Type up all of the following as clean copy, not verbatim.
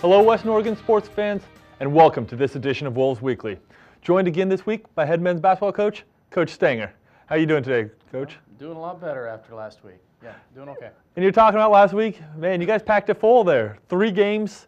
Hello Western Oregon sports fans, and welcome to this edition of Wolves Weekly. Joined again this week by head men's basketball coach, Coach Stanger. How are you doing today, Coach? Doing a lot better after last week. Yeah, doing okay. And you're talking about last week, man, you guys packed it full there. 3 games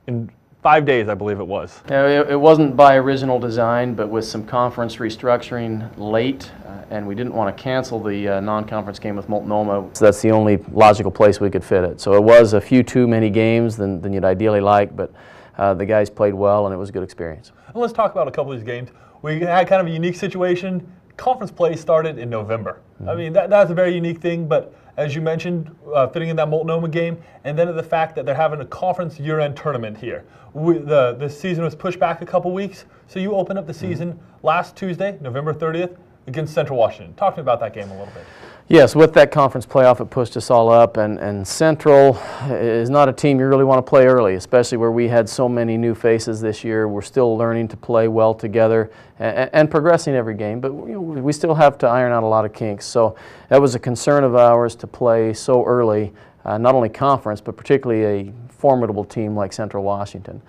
in 5 days, I believe it was. Yeah, it wasn't by original design, but with some conference restructuring late, and we didn't want to cancel the non-conference game with Multnomah. So that's the only logical place we could fit it. So it was a few too many games than you'd ideally like, but the guys played well, and it was a good experience. And let's talk about a couple of these games. We had kind of a unique situation. Conference play started in November. I mean, that's a very unique thing, but as you mentioned, fitting in that Multnomah game, and then the fact that they're having a conference year-end tournament here. The season was pushed back a couple weeks, so you opened up the season last Tuesday, November 30th, against Central Washington. Talk to me about that game a little bit. Yes, with that conference playoff, it pushed us all up, and Central is not a team you really want to play early, especially where we had so many new faces this year. We're still learning to play well together and progressing every game, but we still have to iron out a lot of kinks. So that was a concern of ours to play so early, not only conference, but particularly a formidable team like Central Washington.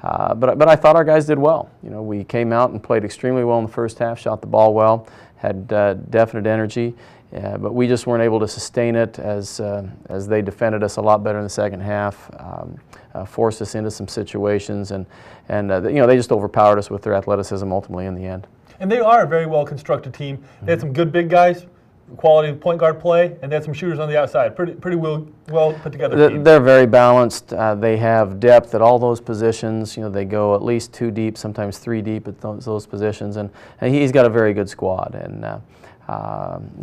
But I thought our guys did well. You know, we came out and played extremely well in the first half, shot the ball well, had definite energy. But we just weren't able to sustain it as they defended us a lot better in the second half, forced us into some situations, and they just overpowered us with their athleticism ultimately in the end. And they are a very well-constructed team. They had some good big guys, quality point guard play, and they had some shooters on the outside. Pretty well put together team. They're very balanced. They have depth at all those positions. You know, they go at least 2 deep, sometimes 3 deep at those positions, and he's got a very good squad. And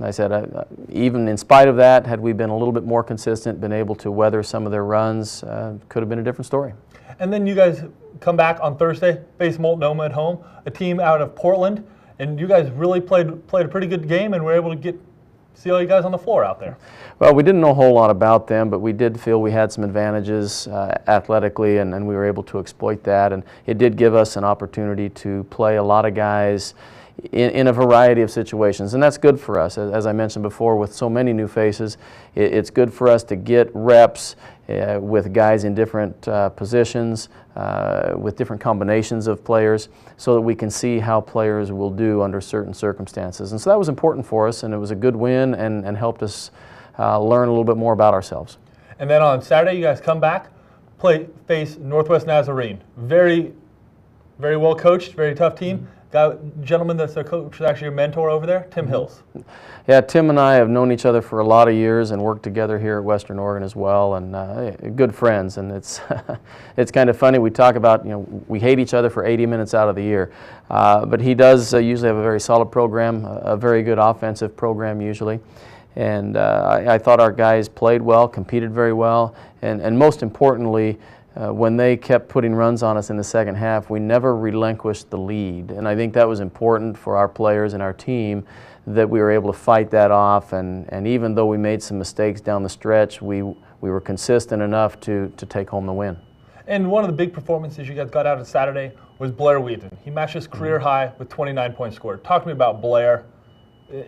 I said, even in spite of that, had we been a little bit more consistent, been able to weather some of their runs, could have been a different story. And then you guys come back on Thursday, face Multnomah at home, a team out of Portland, and you guys really played a pretty good game, and were able to see all you guys on the floor out there. Well, we didn't know a whole lot about them, but we did feel we had some advantages athletically, and we were able to exploit that, and it did give us an opportunity to play a lot of guys in a variety of situations, and that's good for us. As I mentioned before, with so many new faces, it's good for us to get reps with guys in different positions, with different combinations of players, so that we can see how players will do under certain circumstances. And so that was important for us, and it was a good win and helped us learn a little bit more about ourselves. And then on Saturday, you guys come back, face Northwest Nazarene. Very, very well coached, very tough team. Gentleman that's their coach is actually a mentor over there, Tim Hills. Yeah, Tim and I have known each other for a lot of years and worked together here at Western Oregon as well, and good friends. And it's it's kind of funny. We talk about, we hate each other for 80 minutes out of the year, but he does usually have a very solid program, a very good offensive program usually. And I thought our guys played well, competed very well, and most importantly, when they kept putting runs on us in the second half, we never relinquished the lead. And I think that was important for our players and our team, that we were able to fight that off. And even though we made some mistakes down the stretch, we were consistent enough to take home the win. And one of the big performances you guys got out of Saturday was Blair Wheaton. He matched his career high with 29 points scored. Talk to me about Blair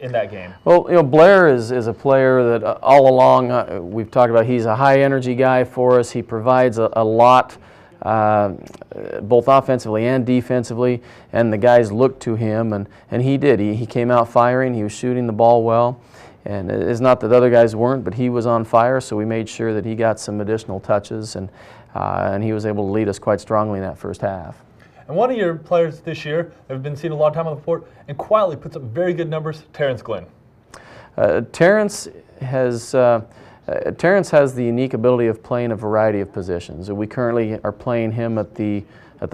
in that game. Well, Blair is a player that all along we've talked about. He's a high energy guy for us. He provides a lot, both offensively and defensively, and the guys looked to him, and he did. He came out firing. He was shooting the ball well, and it's not that other guys weren't, but he was on fire, so we made sure that he got some additional touches, and he was able to lead us quite strongly in that first half. And one of your players this year that have been seen a long time on the court and quietly puts up very good numbers, Terrence Glenn. Terrence has the unique ability of playing a variety of positions. We currently are playing him at the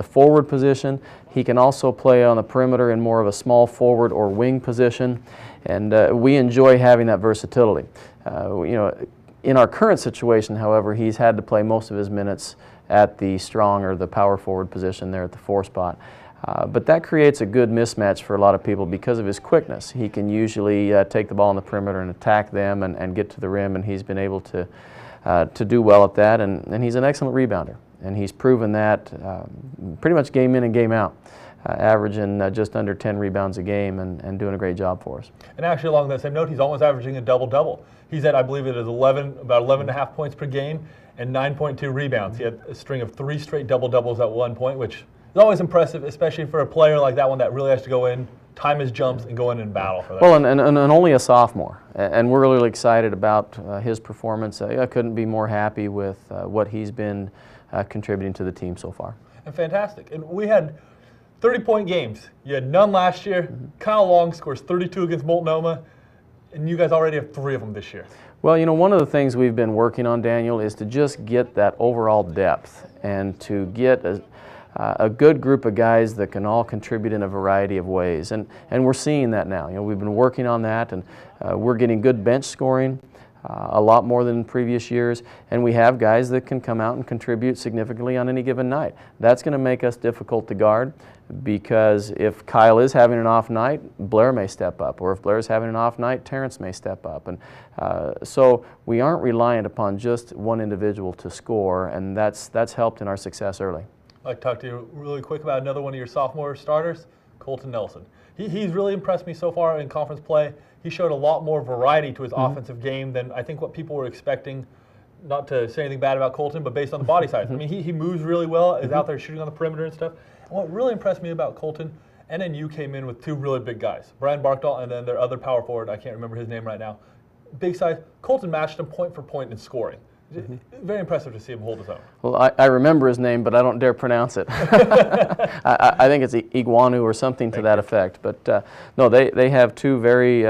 forward position. He can also play on the perimeter in more of a small forward or wing position, and we enjoy having that versatility. In our current situation, however, he's had to play most of his minutes at the strong or the power forward position there at the 4 spot. But that creates a good mismatch for a lot of people because of his quickness. He can usually take the ball on the perimeter and attack them and get to the rim, and he's been able to do well at that, and he's an excellent rebounder. And he's proven that pretty much game in and game out. averaging just under 10 rebounds a game and doing a great job for us. And actually, along that same note, he's almost averaging a double-double. He's at, I believe it is about 11.5 points per game and 9.2 rebounds. He had a string of 3 straight double-doubles at one point, which is always impressive, especially for a player like that one that really has to go in, time his jumps, and go in and battle for that. Well, and only a sophomore, and we're really excited about his performance. I couldn't be more happy with what he's been contributing to the team so far. And fantastic. And we had 30-point games. You had none last year. Kyle Long scores 32 against Multnomah, and you guys already have 3 of them this year. Well, you know, one of the things we've been working on, Daniel, is to just get that overall depth and to get a good group of guys that can all contribute in a variety of ways. And we're seeing that now. You know, we've been working on that, and we're getting good bench scoring, a lot more than in previous years, and we have guys that can come out and contribute significantly on any given night. That's going to make us difficult to guard, because if Kyle is having an off night, Blair may step up, or if Blair's having an off night, Terrence may step up. And so we aren't reliant upon just one individual to score, and that's helped in our success early. I'd like to talk to you really quick about another one of your sophomore starters, Colton Nelson. He's really impressed me so far in conference play. He showed a lot more variety to his offensive game than I think what people were expecting. Not to say anything bad about Colton, but based on the body size. I mean, he moves really well, is out there shooting on the perimeter and stuff. And what really impressed me about Colton, NNU came in with 2 really big guys, Brian Barkdahl and then their other power forward, I can't remember his name right now. Big size. Colton matched him point for point in scoring. Very impressive to see him hold his own. Well, I remember his name, but I don't dare pronounce it. I think it's Iguanu or something to that effect. But no, they have 2 very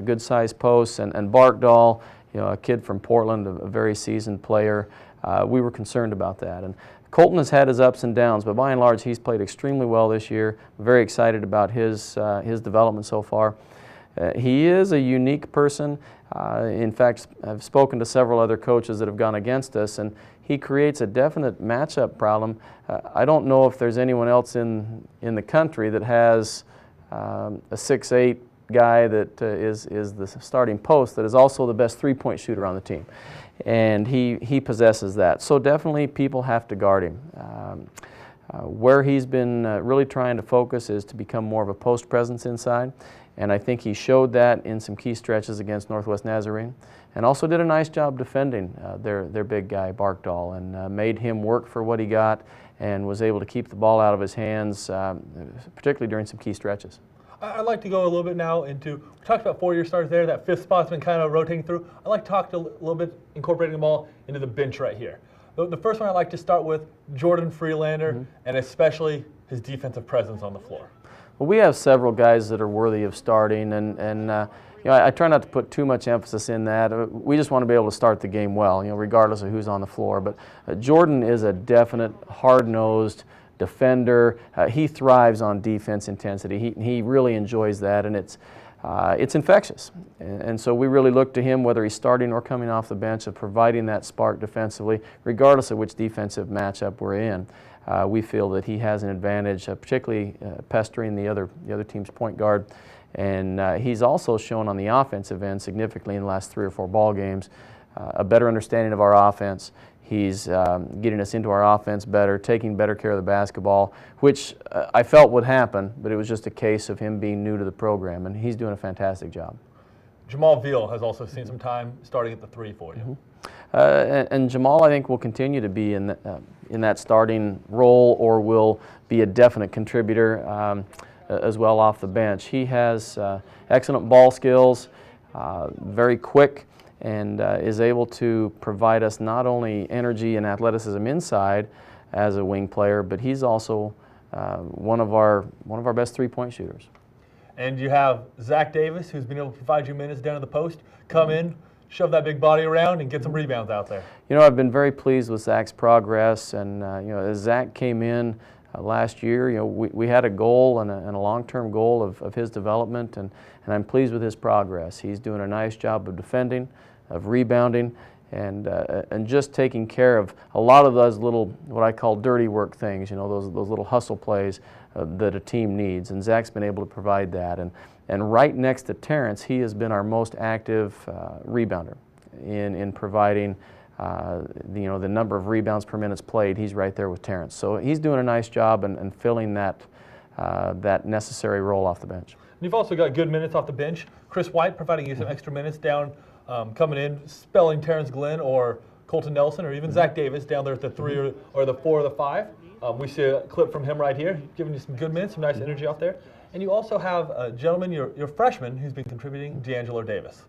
good-sized posts, and Barkdahl, you know, a kid from Portland, a very seasoned player. We were concerned about that. And Colton has had his ups and downs, but by and large, he's played extremely well this year. Very excited about his development so far. He is a unique person. In fact, I've spoken to several other coaches that have gone against us, and he creates a definite matchup problem. I don't know if there's anyone else in the country that has a 6'8" guy that is the starting post that is also the best three-point shooter on the team. And he possesses that. So definitely people have to guard him. Where he's been really trying to focus is to become more of a post presence inside. And I think he showed that in some key stretches against Northwest Nazarene, and also did a nice job defending their big guy, Barkdahl, and made him work for what he got and was able to keep the ball out of his hands, particularly during some key stretches. I'd like to go a little bit now into, we talked about 4-year stars there, that 5th spot's been kind of rotating through. I'd like to talk a little bit, incorporating them all into the bench right here. The first one I'd like to start with, Jordan Freelander, and especially his defensive presence on the floor. Well, we have several guys that are worthy of starting, and you know, I try not to put too much emphasis in that. We just want to be able to start the game well, you know, regardless of who's on the floor. But Jordan is a definite hard-nosed defender. He thrives on defense intensity. He really enjoys that, and it's infectious. And so we really look to him, whether he's starting or coming off the bench, of providing that spark defensively, regardless of which defensive matchup we're in. We feel that he has an advantage, particularly pestering the other team's point guard. And he's also shown on the offensive end significantly in the last 3 or 4 ball games a better understanding of our offense. He's getting us into our offense better, taking better care of the basketball, which I felt would happen, but it was just a case of him being new to the program, and he's doing a fantastic job. Jamal Veal has also seen some time starting at the 3 for you. And Jamal, I think, will continue to be in that starting role, or will be a definite contributor as well off the bench. He has excellent ball skills, very quick, and is able to provide us not only energy and athleticism inside as a wing player, but he's also one of our best three-point shooters. And you have Zach Davis, who's been able to provide you minutes down at the post, come in, shove that big body around, and get some rebounds out there. You know, I've been very pleased with Zach's progress, and you know, as Zach came in last year, you know, we had a goal and a long-term goal of his development, and I'm pleased with his progress. He's doing a nice job of defending, of rebounding, and just taking care of a lot of those little, what I call dirty work things, you know, those little hustle plays that a team needs, and Zach's been able to provide that. And right next to Terrence, he has been our most active rebounder in providing the number of rebounds per minutes played. He's right there with Terrence. So he's doing a nice job and filling that that necessary role off the bench. And you've also got good minutes off the bench. Chris White providing you some extra minutes down, coming in, spelling Terrence Glenn or Colton Nelson or even Zach Davis down there at the 3 or the 4 or the 5. We see a clip from him right here, giving you some good minutes, some nice energy off there. And you also have a gentleman, your freshman, who's been contributing, D'Angelo Davis.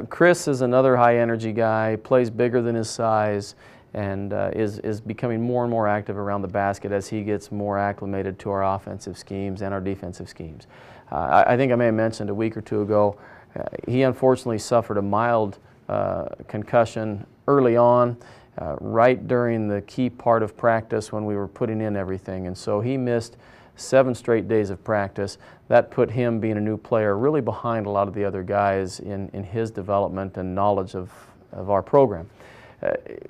Chris is another high-energy guy, plays bigger than his size, and is becoming more and more active around the basket as he gets more acclimated to our offensive schemes and our defensive schemes. I think I may have mentioned a week or two ago, he unfortunately suffered a mild concussion early on, right during the key part of practice when we were putting in everything, and so he missed 7 straight days of practice. That put him, being a new player, really behind a lot of the other guys in his development and knowledge of our program.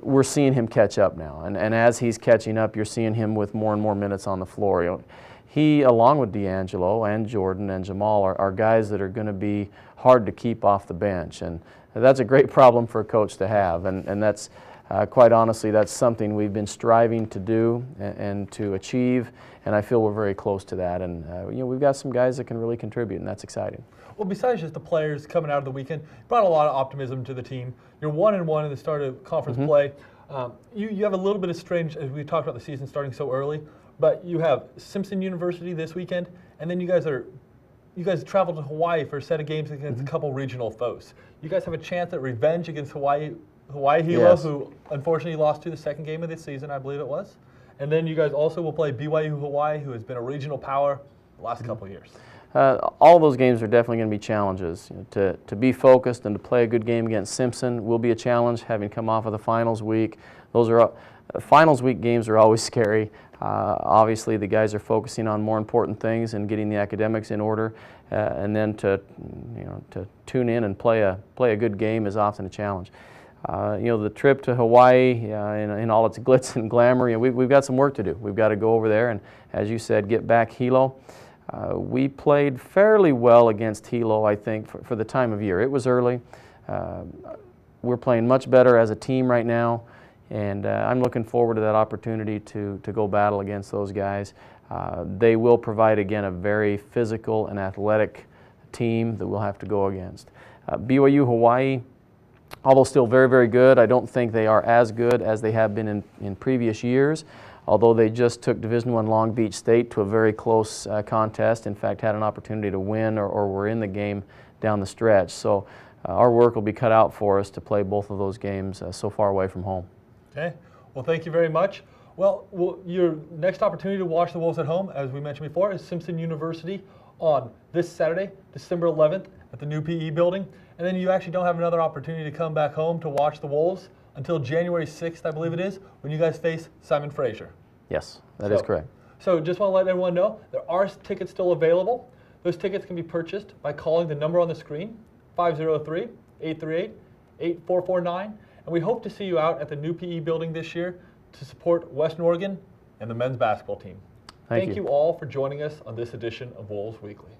We're seeing him catch up now, and as he's catching up, you're seeing him with more and more minutes on the floor. You know, he, along with D'Angelo and Jordan and Jamal, are guys that are going to be hard to keep off the bench, and that's a great problem for a coach to have, and that's quite honestly, that's something we've been striving to do and to achieve, and I feel we're very close to that. And you know, we've got some guys that can really contribute, and that's exciting. Well, besides just the players coming out of the weekend, you brought a lot of optimism to the team. You're 1-1 in the start of conference play. You have a little bit of strange, as we talked about the season starting so early, but you have Simpson University this weekend, and then you guys traveled to Hawaii for a set of games against a couple regional foes. You guys have a chance at revenge against Hawaii Hilo, Yes. who unfortunately lost to the second game of this season, I believe it was. And then you guys also will play BYU Hawaii, who has been a regional power the last couple of years. All those games are definitely going to be challenges. You know, to be focused and to play a good game against Simpson will be a challenge, having come off of the finals week. Those are finals week games are always scary. Obviously, the guys are focusing on more important things and getting the academics in order, and then to tune in and play a good game is often a challenge. You know, the trip to Hawaii in all its glitz and glamour, you know, we've got some work to do. We've got to go over there and, as you said, get back Hilo. We played fairly well against Hilo, I think, for the time of year. It was early. We're playing much better as a team right now, and I'm looking forward to that opportunity to go battle against those guys. They will provide, again, a very physical and athletic team that we'll have to go against. BYU Hawaii, although still very, very good, I don't think they are as good as they have been in previous years, although they just took Division I Long Beach State to a very close contest. In fact, had an opportunity to win or were in the game down the stretch. So our work will be cut out for us to play both of those games so far away from home. Okay. Well, thank you very much. Well, your next opportunity to watch the Wolves at home, as we mentioned before, is Simpson University on this Saturday, December 11th, at the new PE building. And then you actually don't have another opportunity to come back home to watch the Wolves until January 6th, I believe it is, when you guys face Simon Fraser. Yes, that is correct. So just want to let everyone know, there are tickets still available. Those tickets can be purchased by calling the number on the screen, 503-838-8449. And we hope to see you out at the new PE building this year to support Western Oregon and the men's basketball team. Thank you all for joining us on this edition of Wolves Weekly.